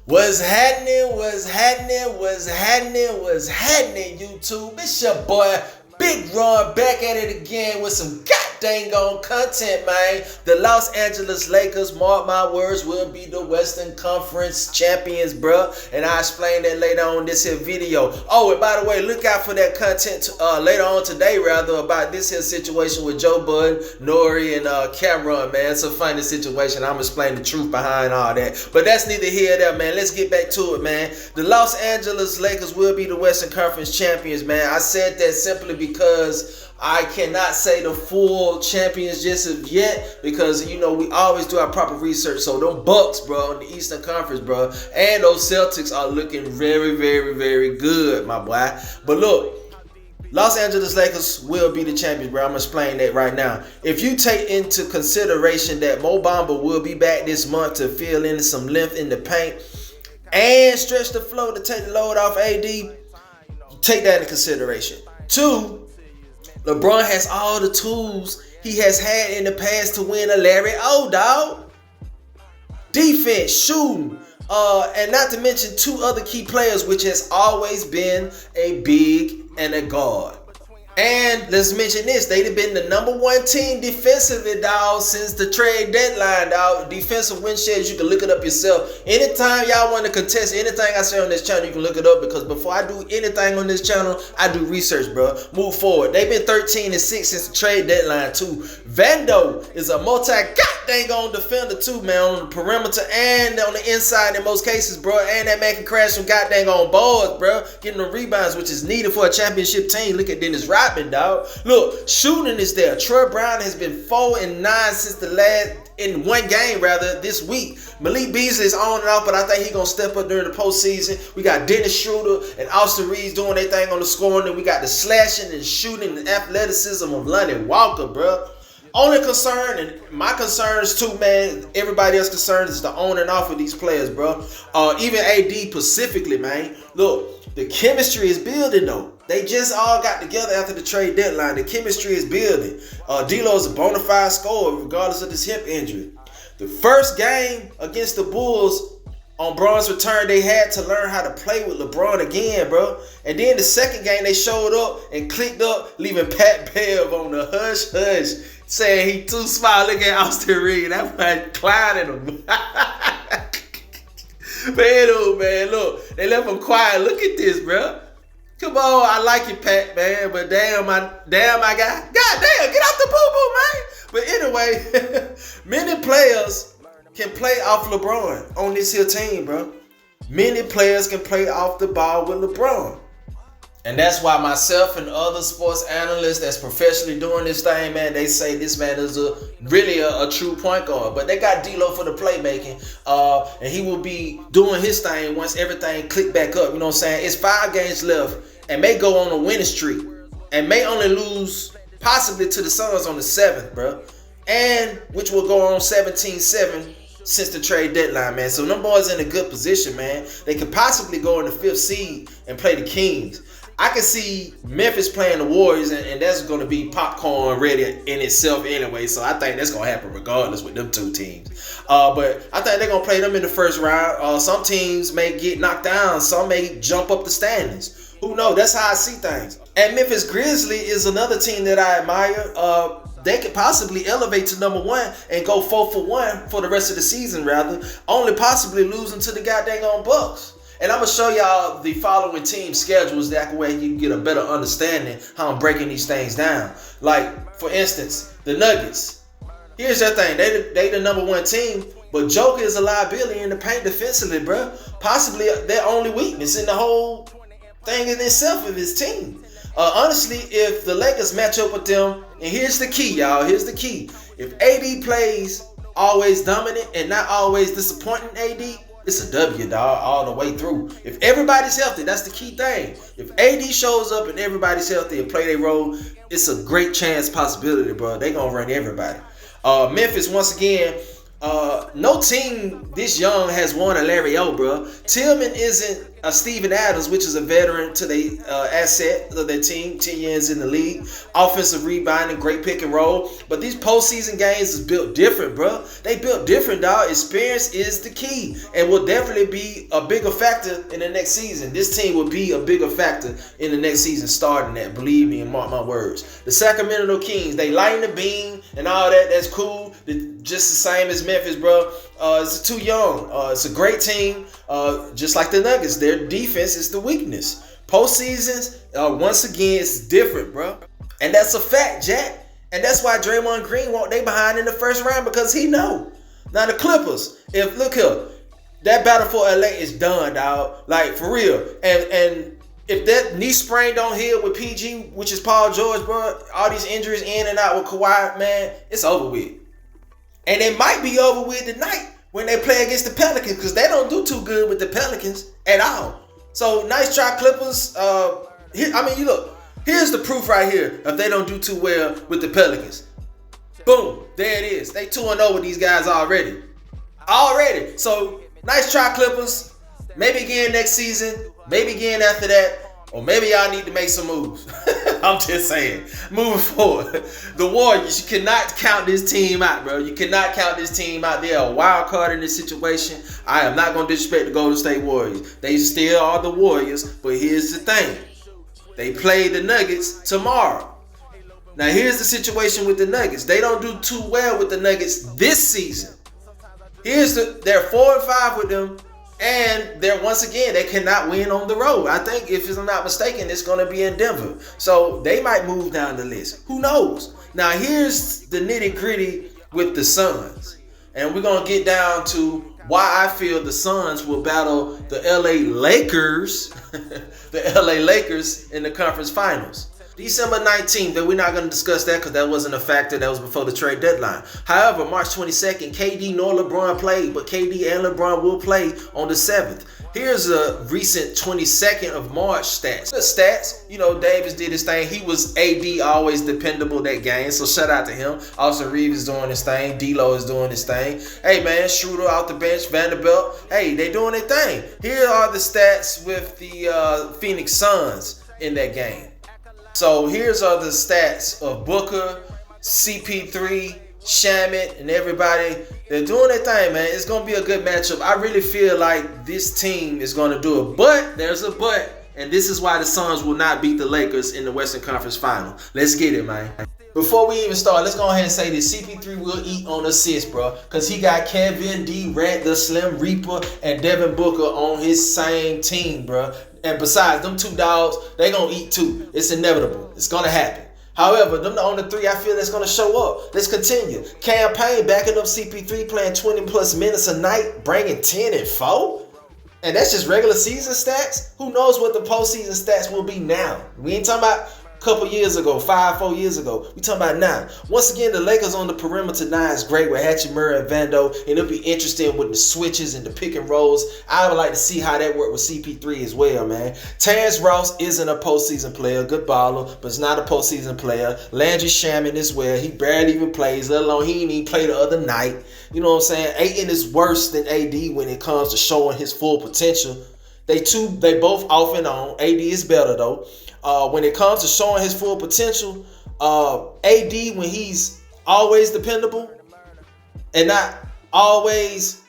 What's happening, YouTube? It's your boy, Big Ron, back at it again with some goddamn on content, man. The Los Angeles Lakers, mark my words, will be the Western Conference champions, bro. And I'll explain that later on in this here video. Oh, and by the way, look out for that content later on today, rather, about this here situation with Joe Bud, Nori, and Cameron, man. It's a funny situation. I'm explaining the truth behind all that. But that's neither here nor there, man. Let's get back to it, man. The Los Angeles Lakers will be the Western Conference champions, man. I said that simply because I cannot say the full champions just of yet, because you know we always do our proper research. So them Bucks, bro, in the Eastern Conference, bro, and those Celtics are looking very, very, very good, my boy. But look, Los Angeles Lakers will be the champions, bro. I'm gonna explain that right now. If you take into consideration that Mo Bamba will be back this month to fill in some length in the paint and stretch the floor to take the load off AD, take that into consideration. Two, LeBron has all the tools he has had in the past to win a Larry O, dog. Defense, shooting, and not to mention two other key players, which has always been a big and a guard. And let's mention this, they've been the #1 team defensively, dog, since the trade deadline, dog. Defensive win shares, you can look it up yourself. Anytime y'all want to contest anything I say on this channel, you can look it up, because before I do anything on this channel, I do research, bro. Move forward. They've been 13-6 since the trade deadline, too. Vando is a multi-goddamn defender, too, man, on the perimeter and on the inside in most cases, bro. And that man can crash some goddamn on boards, bro. Getting the rebounds, which is needed for a championship team. Look at Dennis Rodman, dog. Look, shooting is there. Troy Brown has been 4-9 since the last, in one game rather, this week. Malik Beasley is on and off, but I think he's going to step up during the postseason. We got Dennis Schroeder and Austin Reeves doing their thing on the scoring. And we got the slashing and shooting and athleticism of Lonnie Walker, bro. Only concern, and my concerns too, man, everybody else's concerns is the on and off of these players, bro. Even AD specifically, man. Look, the chemistry is building, though. They just all got together after the trade deadline. The chemistry is building. D'Lo is a bona fide scorer regardless of this hip injury. The first game against the Bulls on Bron's return, they had to learn how to play with LeBron again, bro. And then the second game, they showed up and clicked up, leaving Pat Bev on the hush-hush, saying he too small. Look at Austin Reeves. That man clowning him. Man, look, they left him quiet. Look at this, bro. Come on, I like you, Pat, man, but damn, my guy. God damn, get off the boo-boo, man. But anyway, many players can play off LeBron on this here team, bro. Many players can play off the ball with LeBron. And that's why myself and other sports analysts that's professionally doing this thing, man, they say this man is really a true point guard. But they got D'Lo for the playmaking, and he will be doing his thing once everything click back up. You know what I'm saying? It's 5 games left, and may go on a winning streak, and may only lose possibly to the Suns on the 7th, bro. And which will go on 17-7 since the trade deadline, man. So them boys in a good position, man. They could possibly go in the 5th seed and play the Kings. I can see Memphis playing the Warriors, and that's going to be popcorn ready in itself anyway. So I think that's going to happen regardless with them two teams. But I think they're going to play them in the first round. Some teams may get knocked down. Some may jump up the standings. Who knows? That's how I see things. And Memphis Grizzlies is another team that I admire. They could possibly elevate to #1 and go 4-for-1 for the rest of the season, rather. Only possibly losing to the goddamn Bucks. And I'm going to show y'all the following team schedules. That way you can get a better understanding how I'm breaking these things down. Like, for instance, the Nuggets. Here's their thing. They the #1 team, but Joker is a liability in the paint defensively, bro. Possibly their only weakness in the whole thing in itself of his team. Honestly, if the Lakers match up with them, and here's the key, y'all. Here's the key. If AD plays always dominant and not always disappointing AD, it's a W, dog, all the way through. If everybody's healthy, that's the key thing. If AD shows up and everybody's healthy and play their role, it's a great chance possibility, bro. They gonna run everybody. Memphis, once again, No team this young has won a Larry O, bro. Tillman isn't a Steven Adams, which is a veteran to the asset of their team, 10 years in the league. Offensive rebounding, great pick and roll. But these postseason games is built different, bro. They built different, dog. Experience is the key and will definitely be a bigger factor in the next season. This team will be a bigger factor in the next season starting that. Believe me and mark my words. The Sacramento Kings, they lighten the beam and all that. That's cool. Just the same as Memphis, bro. It's too young. It's a great team. Just like the Nuggets, their defense is the weakness. Postseasons, once again, it's different, bro. And that's a fact, Jack. And that's why Draymond Green won't they behind in the first round, because he know. Now the Clippers, look here, that battle for LA is done, dog. Like for real. And if that knee sprain don't heal with PG, which is Paul George, bro, all these injuries in and out with Kawhi, man, it's over with. And it might be over with tonight when they play against the Pelicans, because they don't do too good with the Pelicans at all. So nice try, Clippers. Here's the proof right here if they don't do too well with the Pelicans. Boom, there it is. They 2-0 with these guys already. So nice try, Clippers. Maybe again next season. Maybe again after that. Or maybe y'all need to make some moves. I'm just saying. Moving forward. The Warriors, you cannot count this team out, bro. You cannot count this team out. They're a wild card in this situation. I am not going to disrespect the Golden State Warriors. They still are the Warriors. But here's the thing. They play the Nuggets tomorrow. Now, here's the situation with the Nuggets. They don't do too well with the Nuggets this season. They're 4-5 with them. And once again, they cannot win on the road. I think, if I'm not mistaken, it's going to be in Denver. So they might move down the list. Who knows? Now, here's the nitty-gritty with the Suns. And we're going to get down to why I feel the Suns will battle the LA Lakers, the LA Lakers in the conference finals. December 19th, but we're not going to discuss that because that wasn't a factor. That was before the trade deadline. However, March 22nd, KD nor LeBron played, but KD and LeBron will play on the 7th. Here's a recent 22nd of March stats. The stats, Davis did his thing. He was AD, always dependable that game, so shout out to him. Austin Reeves is doing his thing. D'Lo is doing his thing. Hey, man, Schroeder off the bench, Vanderbilt. Hey, they doing their thing. Here are the stats with the Phoenix Suns in that game. So here's are the stats of Booker, CP3, Shamet, and everybody. They're doing their thing, man. It's going to be a good matchup. I really feel like this team is going to do it. But there's a but. And this is why the Suns will not beat the Lakers in the Western Conference Final. Let's get it, man. Before we even start, let's go ahead and say this. CP3 will eat on assists, bro. Because he got Kevin Durant, the Slim Reaper, and Devin Booker on his same team, bro. And besides, them two dogs, they going to eat too. It's inevitable. It's going to happen. However, them the only three I feel that's going to show up. Let's continue. Campaign backing up CP3, playing 20-plus minutes a night, bringing 10 and 4. And that's just regular season stats. Who knows what the postseason stats will be now? We ain't talking about a couple years ago, 4 years ago. We talking about now. Once again, the Lakers on the perimeter now is great with Hachimura and Vando. And it'll be interesting with the switches and the pick and rolls. I would like to see how that work with CP3 as well, man. Terrence Ross isn't a postseason player. Good baller, but it's not a postseason player. Landry Shamet as well. He barely even plays, let alone he didn't even play the other night. You know what I'm saying? Ayton is worse than AD when it comes to showing his full potential. They both off and on. AD is better though. When it comes to showing his full potential, AD, when he's always dependable and not always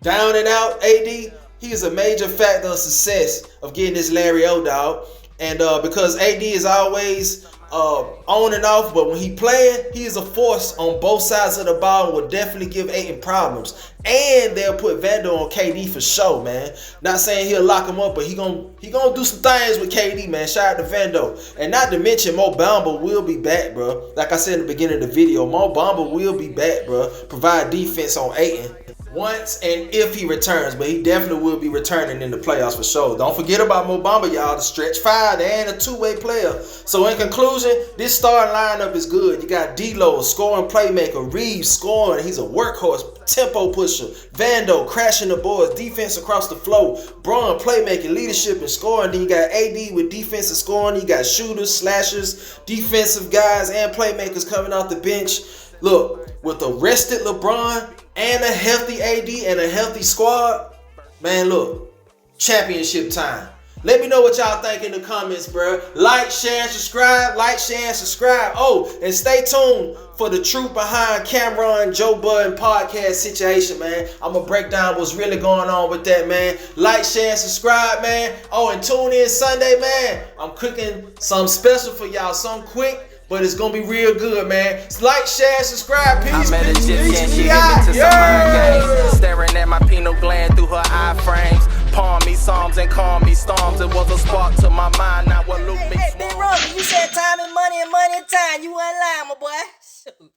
down and out, AD, he is a major factor of success of getting this Larry O dog. And because AD is always on and off, but when he playing, he is a force on both sides of the ball and will definitely give Ayton problems. And they'll put Vando on KD for sure, man. Not saying he'll lock him up, but he gonna do some things with KD, man. Shout out to Vando. And not to mention, Mo Bamba will be back, bro. Like I said in the beginning of the video, Mo Bamba will be back, bro. Provide defense on Ayton once and if he returns, but he definitely will be returning in the playoffs for sure. Don't forget about Mo Bamba, y'all, the stretch five and a two-way player. So in conclusion, this starting lineup is good. You got D'Lo, scoring playmaker, Reeves scoring, he's a workhorse, tempo pusher, Vando crashing the boards, defense across the floor, Braun playmaking, leadership and scoring. Then you got AD with defense and scoring. You got shooters, slashers, defensive guys, and playmakers coming off the bench. Look, with a rested LeBron and a healthy AD and a healthy squad, man, look, championship time. Let me know what y'all think in the comments, bro. Like, share, and subscribe. Like, share, and subscribe. Oh, and stay tuned for the truth behind Cameron Joe Budden podcast situation, man. I'm going to break down what's really going on with that, man. Like, share, and subscribe, man. Oh, and tune in Sunday, man. I'm cooking something special for y'all. Something quick, but it's going to be real good, man. Like, share, and subscribe. Peace, I met a peace, gypsy peace, and she peace. hit me to some Yeah. hurricanes. Staring at my pineal gland through her eye frames. Palm me psalms and call me storms. It was a spark to my mind. Now what Luke me Hey, Big Ron, you said time and money and time. You wasn't lying, my boy. Shoot.